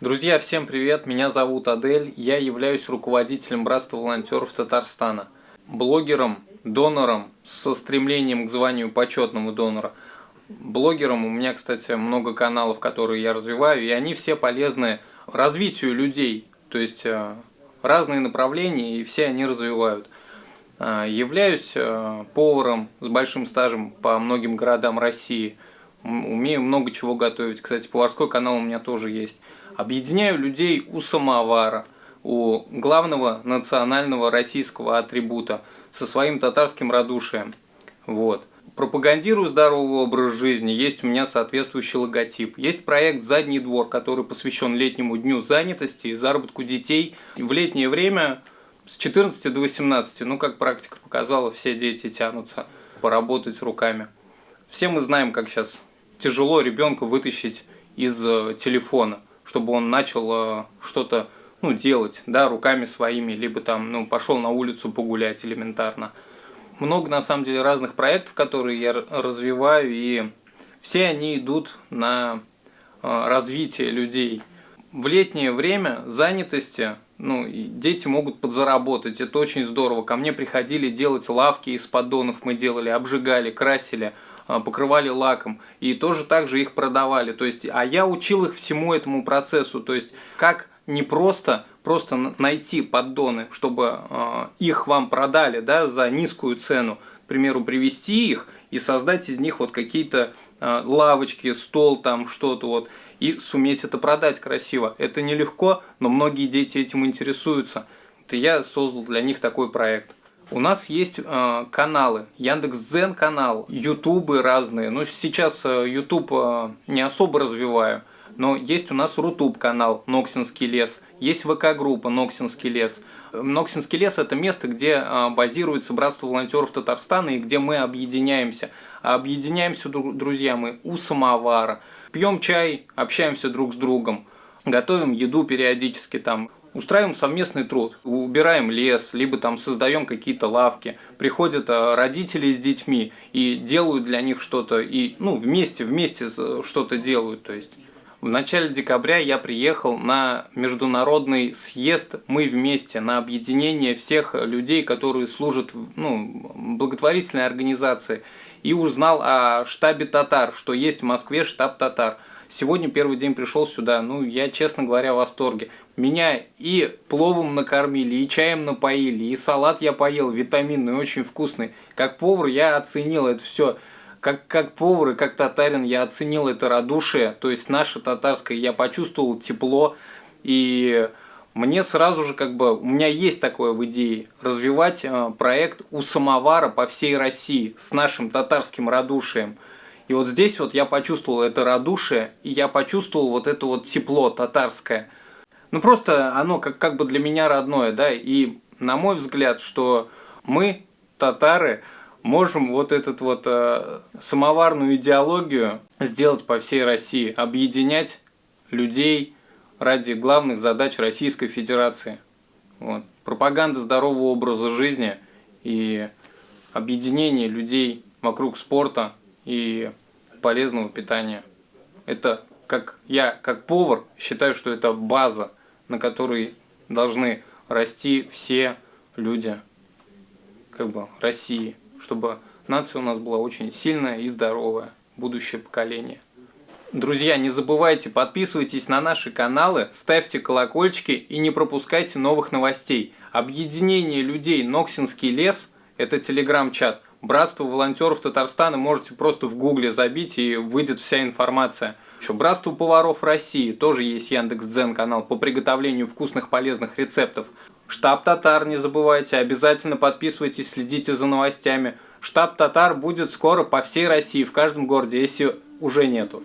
Друзья, всем привет! Меня зовут Адель, я являюсь руководителем Братства волонтеров Татарстана, блогером, донором со стремлением к званию почетного донора. Блогером у меня, кстати, много каналов, которые я развиваю, и они все полезны развитию людей, то есть разные направления, и все они развивают. Являюсь поваром с большим стажем по многим городам России. Умею много чего готовить. Кстати, поварской канал у меня тоже есть. Объединяю людей у самовара, у главного национального российского атрибута, со своим татарским радушием. Вот. Пропагандирую здоровый образ жизни, есть у меня соответствующий логотип. Есть проект «Задний двор», который посвящен летнему дню занятости и заработку детей. В летнее время с 14 до 18, ну как практика показала, все дети тянутся поработать руками. Все мы знаем, как сейчас тяжело ребенка вытащить из телефона, чтобы он начал что-то делать, да, руками своими, либо там, пошел на улицу погулять элементарно. Много, на самом деле, разных проектов, которые я развиваю, и все они идут на развитие людей. В летнее время занятости, дети могут подзаработать, это очень здорово. Ко мне приходили делать лавки из поддонов, мы делали, обжигали, красили, покрывали лаком, и тоже так же их продавали. То есть, а я учил их всему этому процессу, то есть, как не просто найти поддоны, чтобы их вам продали, да, за низкую цену, к примеру, привезти их и создать из них вот какие-то лавочки, стол, там что-то вот, и суметь это продать красиво. Это нелегко, но многие дети этим интересуются. И я создал для них такой проект. У нас есть каналы, Яндекс.Дзен канал, ютубы разные. Но сейчас ютуб не особо развиваю, но есть у нас Рутуб канал «Ноксинский лес», есть ВК-группа «Ноксинский лес». Ноксинский лес – это место, где базируется Братство волонтеров Татарстана и где мы объединяемся. А объединяемся, друзья, мы у самовара. Пьем чай, общаемся друг с другом, готовим еду периодически там. Устраиваем совместный труд, убираем лес, либо там создаем какие-то лавки. Приходят родители с детьми и делают для них что-то, и вместе что-то делают. То есть в начале декабря я приехал на международный съезд «Мы вместе», на объединение всех людей, которые служат в благотворительной организации, и узнал о штабе татар, что есть в Москве штаб татар. Сегодня первый день пришел сюда, я, честно говоря, в восторге. Меня и пловом накормили, и чаем напоили, и салат я поел, витаминный, очень вкусный. Как повар я оценил это все. Как повар и как татарин я оценил это радушие, то есть наше татарское, я почувствовал тепло, и мне сразу же у меня есть такое в идее, развивать проект у самовара по всей России с нашим татарским радушием. И вот здесь вот я почувствовал это радушие, и я почувствовал вот это вот тепло татарское. Просто оно как бы для меня родное, да, и на мой взгляд, что мы, татары, можем вот эту самоварную идеологию сделать по всей России, объединять людей ради главных задач Российской Федерации. Вот. Пропаганда здорового образа жизни и объединение людей вокруг спорта и полезного питания. Это я как повар считаю, что это база, на которой должны расти все люди России, чтобы нация у нас была очень сильная и здоровая, будущее поколение. Друзья, не забывайте, подписывайтесь на наши каналы, ставьте колокольчики и не пропускайте новых новостей. Объединение людей «Ноксинский лес» – это телеграм-чат. Братство волонтеров Татарстана можете просто в гугле забить, и выйдет вся информация. Еще Братство поваров России, тоже есть Яндекс.Дзен канал по приготовлению вкусных полезных рецептов. Штаб татар не забывайте, обязательно подписывайтесь, следите за новостями. Штаб татар будет скоро по всей России, в каждом городе, если уже нету.